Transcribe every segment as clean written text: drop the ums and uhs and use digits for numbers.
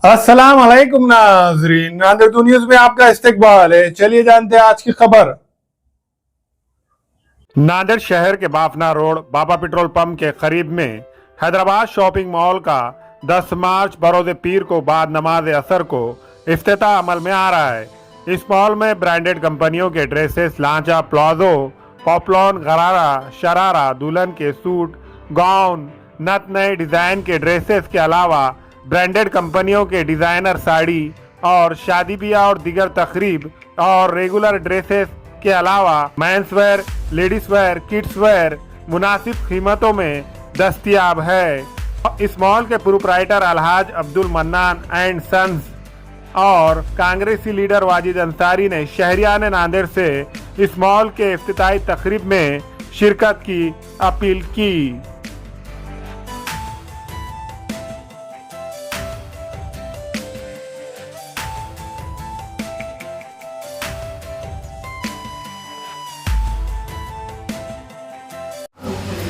अस्सलाम वालेकुम नाजरीन, नांदेड़ न्यूज में आपका इस्तकबाल है। चलिए जानते हैं आज की खबर। नांदेड़ शहर के बाफना रोड बाबा पेट्रोल पंप के करीब में हैदराबाद शॉपिंग मॉल का 10 मार्च बरोज पीर को बाद नमाज असर को इफ्तिताह अमल में आ रहा है। इस मॉल में ब्रांडेड कंपनियों के ड्रेसेस, लांचा, प्लाजो, पॉपलॉन, गरारा, शरारा, दुल्हन के सूट, गाउन, नत नए डिजाइन के ड्रेसेस के अलावा ब्रांडेड कंपनियों के डिजाइनर साड़ी और शादी ब्याह और दीगर तकरीब और रेगुलर ड्रेसेस के अलावा men's wear, ladies wear, kids wear मुनासिब कीमतों में दस्तयाब है। इस मॉल के प्रोप्राइटर अलहाज अब्दुल मन्नान एंड सन्स और कांग्रेसी लीडर वाजिद अंसारी ने शहरियान नांदेड़ से इस मॉल के इफ्तिताही तकरीब में शिरकत की अपील की।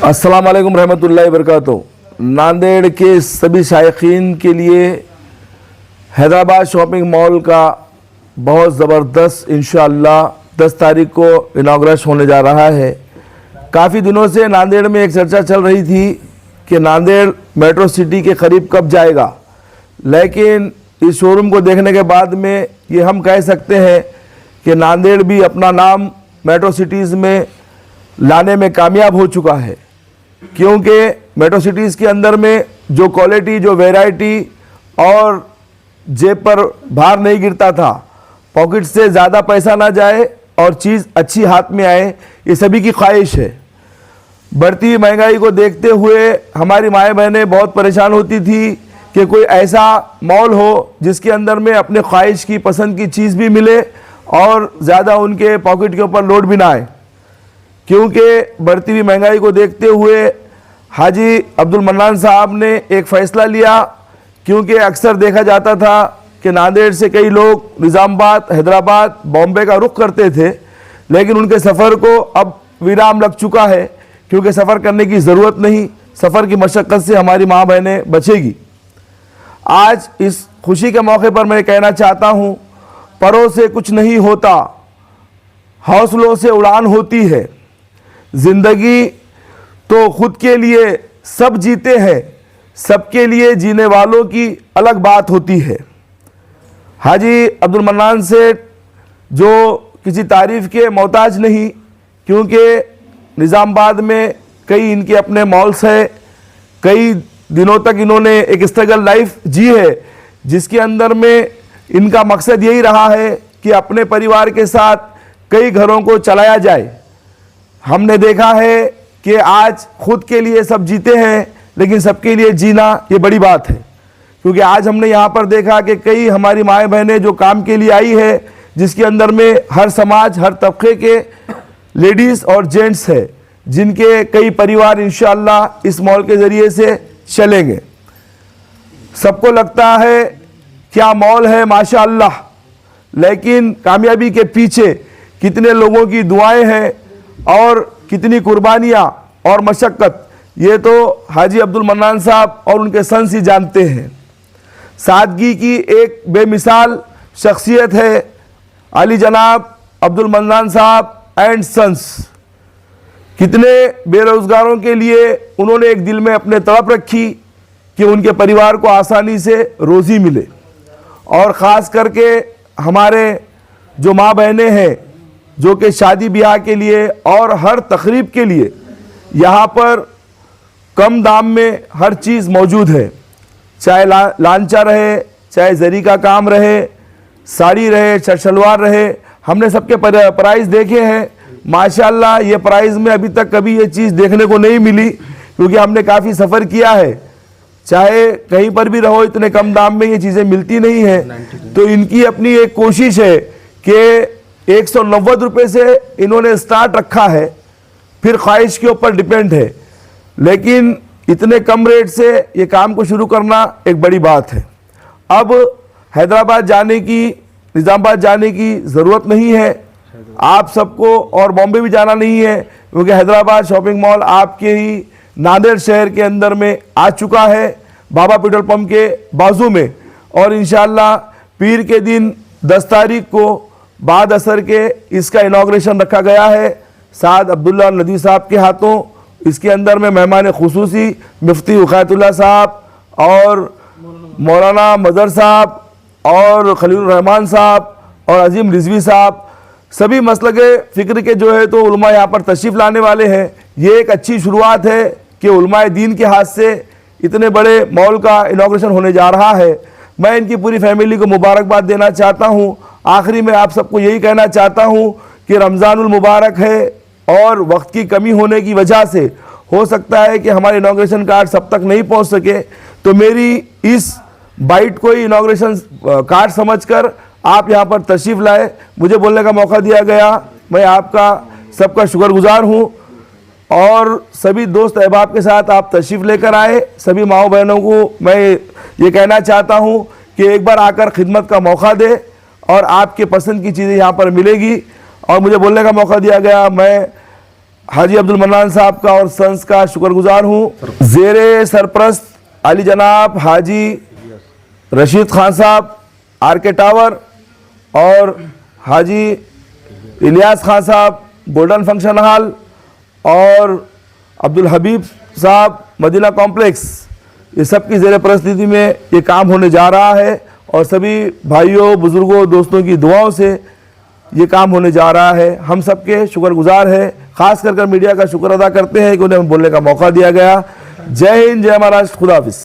अस्सलाम वालेकुम रहमतुल्लाहि वबरकातुहू। नांदेड़ के सभी शायकीन के लिए हैदराबाद शॉपिंग मॉल का बहुत ज़बरदस्त इंशाअल्लाह 10 तारीख को इनाग्रेशन होने जा रहा है। काफ़ी दिनों से नांदेड़ में एक चर्चा चल रही थी कि नांदेड़ मेट्रो सिटी के करीब कब जाएगा, लेकिन इस शोरूम को देखने के बाद में ये हम कह सकते हैं कि नांदेड़ भी अपना नाम मेट्रो सिटीज़ में लाने में कामयाब हो चुका है, क्योंकि मेट्रो सिटीज़ के अंदर में जो क्वालिटी, जो वैरायटी और जेब पर भार नहीं गिरता था, पॉकेट से ज़्यादा पैसा ना जाए और चीज़ अच्छी हाथ में आए, ये सभी की ख्वाहिश है। बढ़ती महंगाई को देखते हुए हमारी माएँ बहनें बहुत परेशान होती थी कि कोई ऐसा मॉल हो जिसके अंदर में अपने ख्वाहिश की, पसंद की चीज़ भी मिले और ज़्यादा उनके पॉकेट के ऊपर लोड भी ना आए। क्योंकि बढ़ती हुई महंगाई को देखते हुए हाजी अब्दुल मन्नान साहब ने एक फ़ैसला लिया, क्योंकि अक्सर देखा जाता था कि नांदेड़ से कई लोग निज़ामाबाद, हैदराबाद, बॉम्बे का रुख करते थे, लेकिन उनके सफ़र को अब विराम लग चुका है, क्योंकि सफ़र करने की ज़रूरत नहीं, सफ़र की मशक्क़त से हमारी माँ बहनें बचेगी। आज इस खुशी के मौके पर मैं कहना चाहता हूँ, परों से कुछ नहीं होता, हौसलों से उड़ान होती है। ज़िंदगी तो खुद के लिए सब जीते हैं, सबके लिए जीने वालों की अलग बात होती है। हाजी अब्दुल मन्नान सेठ जो किसी तारीफ़ के मोहताज नहीं, क्योंकि निज़ामाबाद में कई इनके अपने मॉल्स हैं, कई दिनों तक इन्होंने एक स्ट्रगल लाइफ जी है, जिसके अंदर में इनका मकसद यही रहा है कि अपने परिवार के साथ कई घरों को चलाया जाए। हमने देखा है कि आज खुद के लिए सब जीते हैं, लेकिन सबके लिए जीना ये बड़ी बात है, क्योंकि आज हमने यहाँ पर देखा कि कई हमारी माएँ बहनें जो काम के लिए आई है, जिसके अंदर में हर समाज, हर तबके के लेडीज़ और जेंट्स है, जिनके कई परिवार इंशाअल्लाह इस मॉल के ज़रिए से चलेंगे। सबको लगता है क्या मॉल है माशाअल्लाह, लेकिन कामयाबी के पीछे कितने लोगों की दुआएं हैं और कितनी कुर्बानियाँ और मशक्क़त, ये तो हाजी अब्दुल मन्नान साहब और उनके सन्स ही जानते हैं। सादगी की एक बेमिसाल शख्सियत है अली जनाब अब्दुल मन्नान साहब एंड सन्स। कितने बेरोज़गारों के लिए उन्होंने एक दिल में अपने तड़प रखी कि उनके परिवार को आसानी से रोज़ी मिले, और ख़ास करके हमारे जो माँ बहनें हैं जो कि शादी ब्याह के लिए और हर तकरीब के लिए यहाँ पर कम दाम में हर चीज़ मौजूद है, चाहे लांचा रहे, चाहे जरी का काम रहे, साड़ी रहे, शलवार रहे। हमने सबके प्राइस देखे हैं, माशाल्लाह ये प्राइस में अभी तक कभी ये चीज़ देखने को नहीं मिली, क्योंकि हमने काफ़ी सफ़र किया है। चाहे कहीं पर भी रहो, इतने कम दाम में ये चीज़ें मिलती नहीं हैं। तो इनकी अपनी एक कोशिश है कि 190 रुपये से इन्होंने स्टार्ट रखा है, फिर ख्वाहिश के ऊपर डिपेंड है, लेकिन इतने कम रेट से ये काम को शुरू करना एक बड़ी बात है। अब हैदराबाद जाने की, निज़ामाबाद जाने की ज़रूरत नहीं है आप सबको, और बॉम्बे भी जाना नहीं है, क्योंकि हैदराबाद शॉपिंग मॉल आपके ही नांदेड़ शहर के अंदर में आ चुका है, बाबा पेट्रोल पंप के बाजू में। और इंशाअल्लाह पीर के दिन 10 तारीख को बाद असर के इसका इनाग्रेशन रखा गया है साद अब्दुल्ला नदी साहब के हाथों। इसके अंदर में मेहमान खुसूसी मुफ्ती वक़ायतुल्लाह साहब और मौलाना मदर साहब और खलील रहमान साहब और अजीम रिजवी साहब, सभी मसलके फ़िक्र के जो है तो उलमा यहाँ पर तशरीफ़ लाने वाले हैं। ये एक अच्छी शुरुआत है कि उलमाए दीन के हाथ से इतने बड़े मॉल का इनाग्रेशन होने जा रहा है। मैं इनकी पूरी फैमिली को मुबारकबाद देना चाहता हूँ। आखिरी में आप सबको यही कहना चाहता हूँ कि रमज़ानुल मुबारक है और वक्त की कमी होने की वजह से हो सकता है कि हमारे इनाग्रेशन कार्ड सब तक नहीं पहुँच सके, तो मेरी इस बाइट को ही इनाग्रेशन कार्ड समझकर आप यहाँ पर तशरीफ़ लाए, मुझे बोलने का मौका दिया गया। मैं आपका सबका शुक्रगुजार हूँ और सभी दोस्त अहबाब के साथ आप तशरीफ़ लेकर आए। सभी माओ बहनों को मैं ये कहना चाहता हूँ कि एक बार आकर खिदमत का मौका दे और आपके पसंद की चीज़ें यहाँ पर मिलेगी। और मुझे बोलने का मौका दिया गया, मैं हाजी अब्दुल मन्नान साहब का और संस का शुक्रगुजार हूँ। ज़ेरे सरप्रस्त अली जनाब हाजी रशीद खान साहब RK टावर और हाजी इलियास खान साहब गोल्डन फंक्शन हॉल और अब्दुल हबीब साहब मदीना कॉम्प्लेक्स, ये सब की ज़ेर परिस्थिति में ये काम होने जा रहा है और सभी भाइयों बुज़ुर्गों दोस्तों की दुआओं से ये काम होने जा रहा है। हम सबके शुक्रगुजार हैं, ख़ास कर मीडिया का शुक्र अदा करते हैं कि उन्हें बोलने का मौका दिया गया। जय हिंद, जय महाराष्ट्र, खुदा हाफिज़।